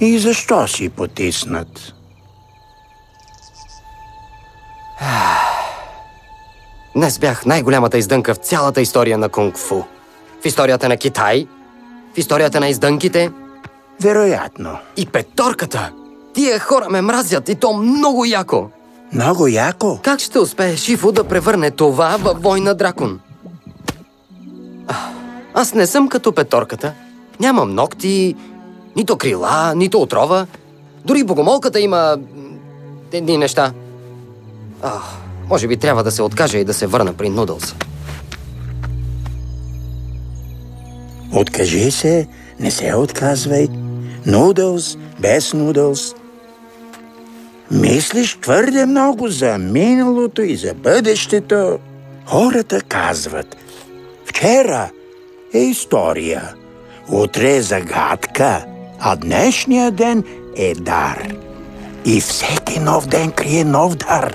И защо си потиснат? Днес бях най-голямата издънка в цялата история на кунг-фу. В историята на Китай, в историята на издънките. Вероятно. И петорката! Тия хора ме мразят и то много яко! Много яко? Как ще успее Шифу да превърне това във война дракон? Аз не съм като петорката. Нямам ногти, нито крила, нито отрова. Дори богомолката има едни неща. Може би трябва да се откажа и да се върна при Нудълс. Откажи се, не се отказвай. Нудълс, без Нудълс. Мислиш твърде много за миналото и за бъдещето. Хората казват: вчера е история, утре е загадка, а днешния ден е дар. И всеки нов ден крие нов дар.